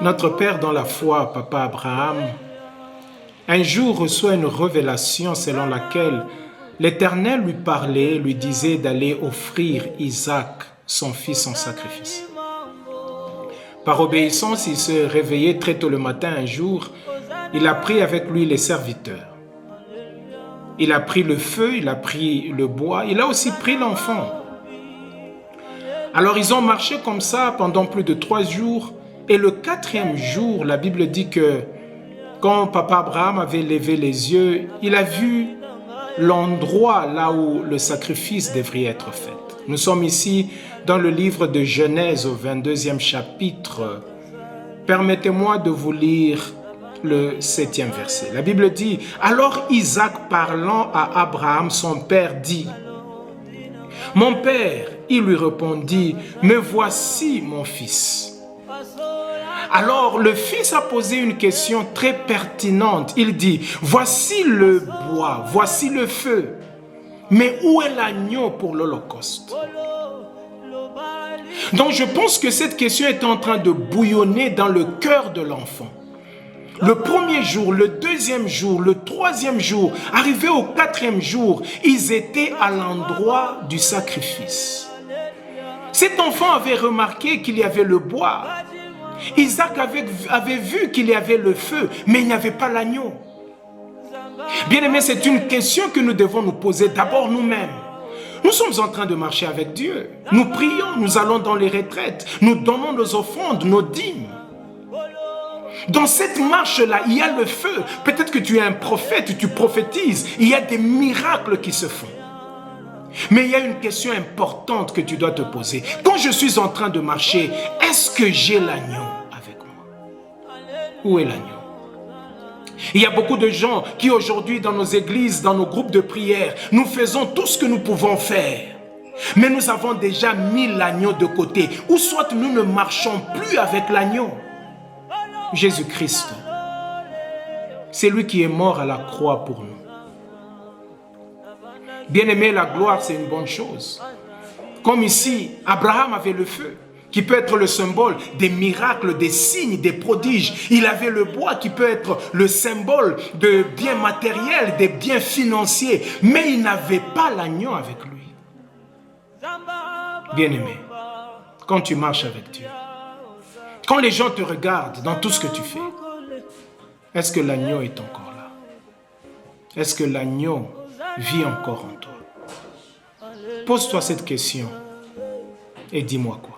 Notre père dans la foi, Papa Abraham, un jour reçoit une révélation selon laquelle l'Éternel lui parlait, lui disait d'aller offrir Isaac, son fils, en sacrifice. Par obéissance, il se réveillait très tôt le matin un jour. Il a pris avec lui les serviteurs. Il a pris le feu, il a pris le bois, il a aussi pris l'enfant. Alors ils ont marché comme ça pendant plus de 3 jours. Et le 4e jour, la Bible dit que quand Papa Abraham avait levé les yeux, il a vu l'endroit là où le sacrifice devrait être fait. Nous sommes ici dans le livre de Genèse au 22e chapitre. Permettez-moi de vous lire le 7e verset. La Bible dit, « Alors Isaac parlant à Abraham, son père, dit, « Mon père, il lui répondit, « Me voici mon fils. » Alors le fils a posé une question très pertinente. Il dit, « Voici le bois, voici le feu, mais où est l'agneau pour l'Holocauste ?» Donc je pense que cette question est en train de bouillonner dans le cœur de l'enfant. Le 1er jour, le 2e jour, le 3e jour, arrivé au 4e jour, ils étaient à l'endroit du sacrifice. Cet enfant avait remarqué qu'il y avait le bois. Isaac avait vu qu'il y avait le feu, mais il n'y avait pas l'agneau. Bien-aimés, c'est une question que nous devons nous poser d'abord nous-mêmes. Nous sommes en train de marcher avec Dieu. Nous prions, nous allons dans les retraites, nous donnons nos offrandes, nos dîmes. Dans cette marche-là, il y a le feu. Peut-être que tu es un prophète, tu prophétises. Il y a des miracles qui se font. Mais il y a une question importante que tu dois te poser. Quand je suis en train de marcher, est-ce que j'ai l'agneau avec moi? Où est l'agneau? Il y a beaucoup de gens qui aujourd'hui dans nos églises, dans nos groupes de prière, nous faisons tout ce que nous pouvons faire. Mais nous avons déjà mis l'agneau de côté. Ou soit nous ne marchons plus avec l'agneau. Jésus-Christ, c'est lui qui est mort à la croix pour nous. Bien-aimé, la gloire, c'est une bonne chose. Comme ici, Abraham avait le feu, qui peut être le symbole des miracles, des signes, des prodiges. Il avait le bois, qui peut être le symbole de biens matériels, des biens financiers. Mais il n'avait pas l'agneau avec lui. Bien-aimé, quand tu marches avec Dieu, quand les gens te regardent dans tout ce que tu fais, est-ce que l'agneau est encore là? Est-ce que l'agneau vit encore en toi? Pose-toi cette question et dis-moi quoi.